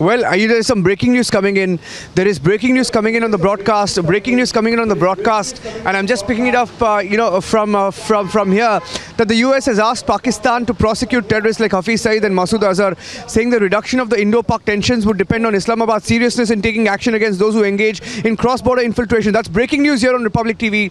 Well, there is some breaking news coming in. There is breaking news coming in on the broadcast. Breaking news coming in on the broadcast, and I'm just picking it up, from here, that the US has asked Pakistan to prosecute terrorists like Hafiz, Saeed, and Masood, Azhar, saying the reduction of the Indo-Pak tensions would depend on Islamabad's seriousness in taking action against those who engage in cross-border infiltration. That's breaking news here on Republic TV.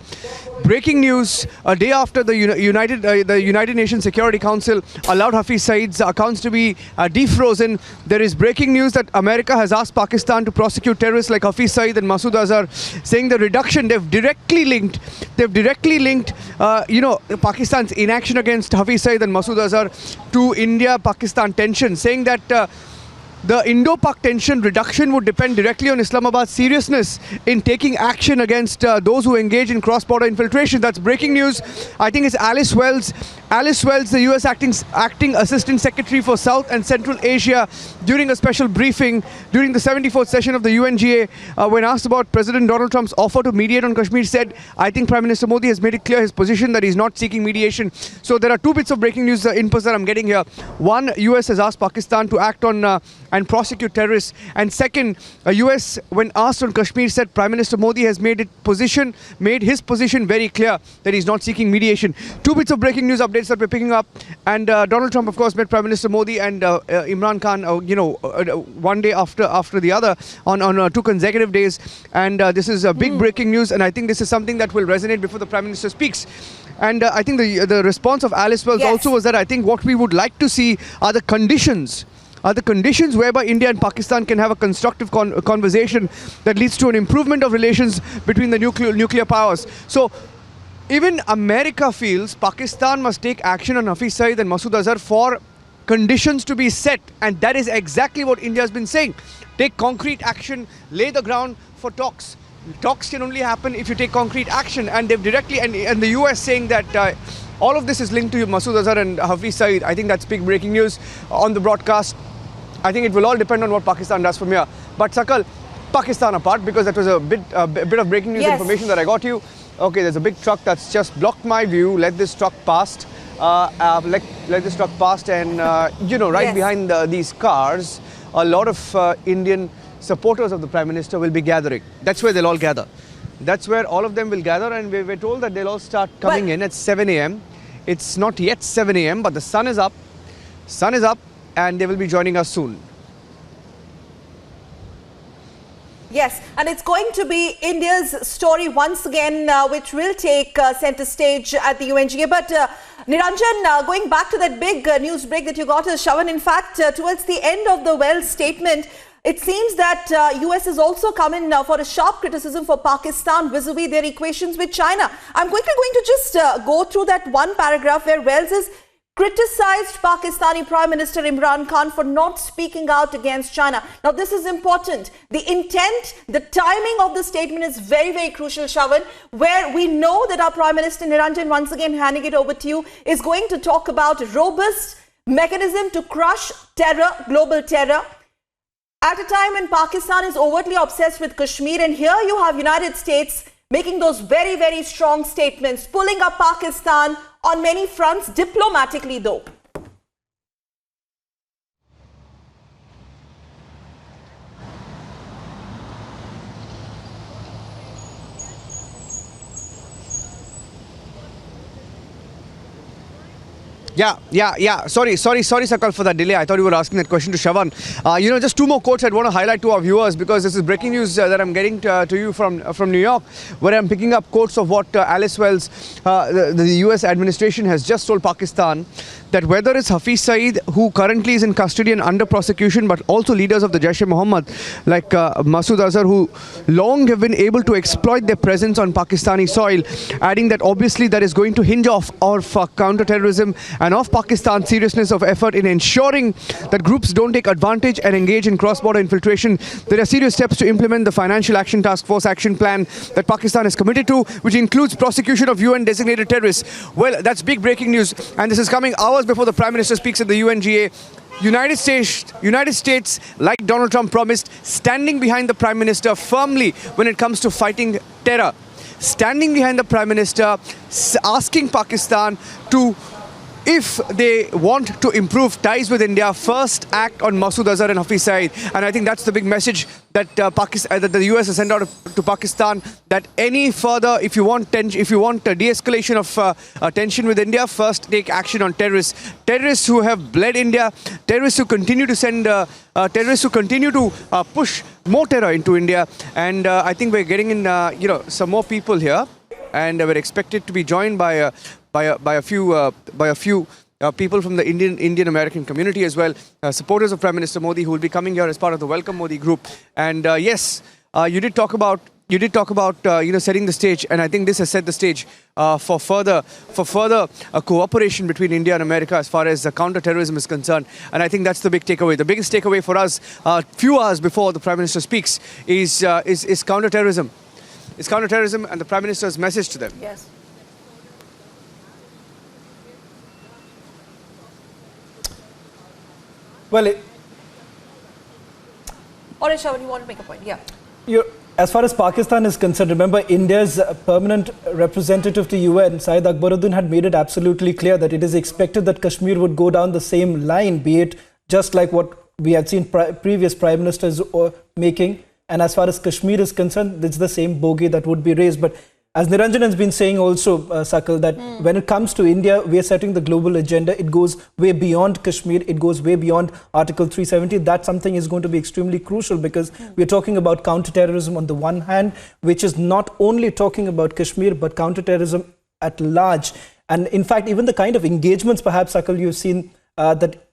Breaking news: a day after the United Nations Security Council allowed Hafiz Saeed's accounts to be defrozen, there is breaking news that America has asked Pakistan to prosecute terrorists like Hafiz Saeed and Masood Azhar, saying the reduction, they've directly linked Pakistan's inaction against Hafiz Saeed and Masood Azhar to India-Pakistan tension, saying that the Indo-Pak tension reduction would depend directly on Islamabad's seriousness in taking action against those who engage in cross-border infiltration. That's breaking news. I think it's Alice Wells. Alice Wells, the US acting Assistant Secretary for South and Central Asia, during a special briefing during the 74th session of the UNGA, when asked about President Donald Trump's offer to mediate on Kashmir, said, I think Prime Minister Modi has made it clear his position that he's not seeking mediation. So there are two bits of breaking news inputs that I'm getting here. One, US has asked Pakistan to act on and prosecute terrorists. And second, US, when asked on Kashmir, said Prime Minister Modi has made his position very clear that he's not seeking mediation. Two bits of breaking news updates that we're picking up. And Donald Trump, of course, met Prime Minister Modi and Imran Khan, one day after the other on 2 consecutive days. And this is a big breaking news, and I think this is something that will resonate before the Prime Minister speaks. And I think the response of Alice Wells also was that I think what we would like to see are the conditions whereby India and Pakistan can have a constructive conversation that leads to an improvement of relations between the nuclear powers. So even America feels Pakistan must take action on Hafiz Saeed and Masood Azhar for conditions to be set, and that is exactly what India has been saying. Take concrete action, lay the ground for talks. Talks can only happen if you take concrete action, and they've directly, and the US saying that all of this is linked to Masood Azhar and Hafiz Saeed. I think that's big breaking news on the broadcast. I think it will all depend on what Pakistan does from here. But Sakal, Pakistan apart, because that was a bit of breaking news information that I got you. Okay, there's a big truck that's just blocked my view. Let this truck past. Let this truck past, and behind these cars, a lot of Indian supporters of the Prime Minister will be gathering. That's where they'll all gather. That's where all of them will gather, and we're told that they'll all start coming in at 7 a.m. It's not yet 7 a.m., but the sun is up. Sun is up, and they will be joining us soon. Yes, and it's going to be India's story once again, which will take center stage at the UNGA. But Niranjan, going back to that big news break that you got, Shawan, in fact, towards the end of the Wells statement, it seems that US has also come in for a sharp criticism for Pakistan vis-a-vis their equations with China. I'm quickly going to just go through that one paragraph where Wells is criticized Pakistani Prime Minister Imran Khan for not speaking out against China. Now, this is important. The intent, the timing of the statement is very, very crucial, Shawan, where we know that our Prime Minister, Niranjan, once again handing it over to you, is going to talk about a robust mechanism to crush terror, global terror, at a time when Pakistan is overtly obsessed with Kashmir. And here you have United States making those very, very strong statements, pulling up Pakistan on many fronts, diplomatically though. Yeah. Sorry, Sakal, for that delay. I thought you were asking that question to Shawan. Just two more quotes I'd want to highlight to our viewers, because this is breaking news that I'm getting to you from New York, where I'm picking up quotes of what Alice Wells, the US administration, has just told Pakistan, that whether it's Hafiz Saeed, who currently is in custody and under prosecution, but also leaders of the Jaish-e-Mohammed, like Masood Azhar, who long have been able to exploit their presence on Pakistani soil, adding that obviously that is going to hinge off counter-terrorism and of Pakistan's seriousness of effort in ensuring that groups don't take advantage and engage in cross-border infiltration. There are serious steps to implement the Financial Action Task Force action plan that Pakistan is committed to, which includes prosecution of UN-designated terrorists. Well, that's big breaking news, and this is coming hours before the Prime Minister speaks at the UNGA. United States, like Donald Trump promised, standing behind the Prime Minister firmly when it comes to fighting terror. Standing behind the Prime Minister, asking Pakistan to if they want to improve ties with India, first act on Masood Azhar and Hafiz Saeed. And I think that's the big message that that the US has sent out to Pakistan. That any further, if you want a de-escalation of tension with India, first take action on terrorists. Terrorists who have bled India, terrorists who continue to send, terrorists who continue to push more terror into India. And I think we're getting in, some more people here, and we're expected to be joined by a few people from the Indian American community as well, supporters of Prime Minister Modi, who will be coming here as part of the Welcome Modi group. And yes, you did talk about setting the stage, and I think this has set the stage for further cooperation between India and America as far as counter-terrorism is concerned. And I think that's the big takeaway. The biggest takeaway for us, few hours before the Prime Minister speaks, is counter-terrorism. It's counter-terrorism and the Prime Minister's message to them. Yes. Well, Or Shawan, you want to make a point? Yeah. As far as Pakistan is concerned, remember India's permanent representative to UN, Saeed Akbaruddin, had made it absolutely clear that it is expected that Kashmir would go down the same line, be it just like what we had seen previous prime ministers making. And as far as Kashmir is concerned, it's the same bogey that would be raised. But as Niranjan has been saying also, Sakal, that when it comes to India, we are setting the global agenda. It goes way beyond Kashmir. It goes way beyond Article 370. That something is going to be extremely crucial, because we're talking about counterterrorism on the one hand, which is not only talking about Kashmir, but counterterrorism at large. And in fact, even the kind of engagements, perhaps, Sakal, you've seen that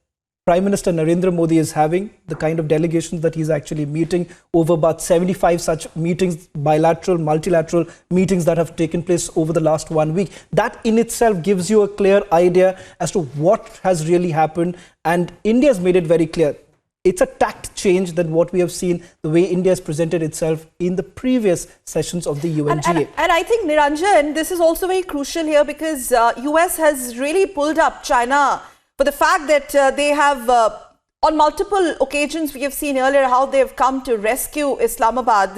Prime Minister Narendra Modi is having, the kind of delegations that he's actually meeting, over about 75 such meetings, bilateral, multilateral meetings that have taken place over the last 1 week. That in itself gives you a clear idea as to what has really happened. And India's made it very clear. It's a tact change than what we have seen, the way India has presented itself in the previous sessions of the UNGA. And I think, Niranjan, this is also very crucial here, because US has really pulled up China for the fact that they have, on multiple occasions, we have seen earlier how they have come to rescue Islamabad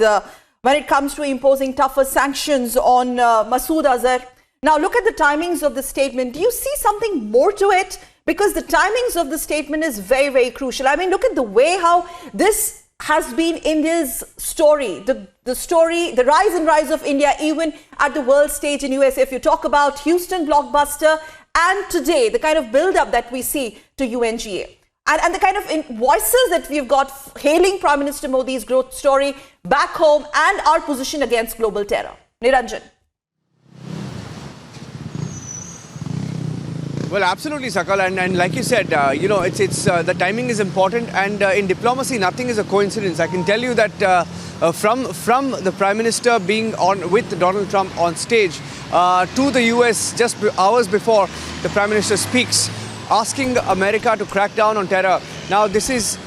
when it comes to imposing tougher sanctions on Masood Azhar. Now, look at the timings of the statement. Do you see something more to it? Because the timings of the statement is very, very crucial. I mean, look at the way how this has been India's story, the story, the rise and rise of India, even at the world stage in USA. If you talk about Houston blockbuster, and today, the kind of build-up that we see to UNGA, and the kind of voices that we've got hailing Prime Minister Modi's growth story back home and our position against global terror. Niranjan. Well, absolutely, Sakal, and like you said, it's the timing is important, and in diplomacy, nothing is a coincidence. I can tell you that from the Prime Minister being on with Donald Trump on stage to the US just hours before the Prime Minister speaks, asking America to crack down on terror. Now, this is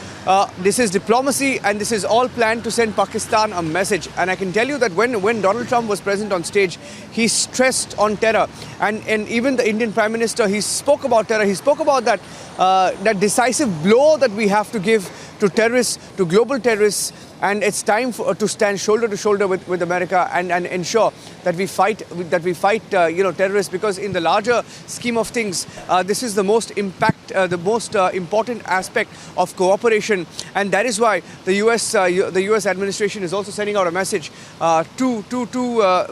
diplomacy, and this is all planned to send Pakistan a message. And I can tell you that when Donald Trump was present on stage, he stressed on terror. And even the Indian Prime Minister, he spoke about terror. He spoke about that decisive blow that we have to give to terrorists, to global terrorists. And it's time to stand shoulder to shoulder with America and ensure that we fight terrorists, because in the larger scheme of things, this is the most important aspect of cooperation, and that is why the US administration is also sending out a message to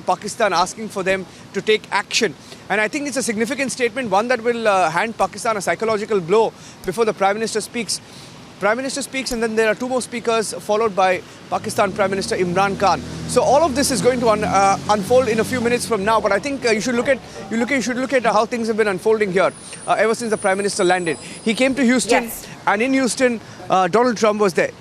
Pakistan, asking for them to take action. And I think it's a significant statement, one that will hand Pakistan a psychological blow before the Prime Minister speaks. Prime Minister speaks, and then there are two more speakers, followed by Pakistan Prime Minister Imran Khan. So all of this is going to unfold in a few minutes from now. But I think you should look at how things have been unfolding here ever since the Prime Minister landed. He came to Houston, yes, and in Houston, Donald Trump was there.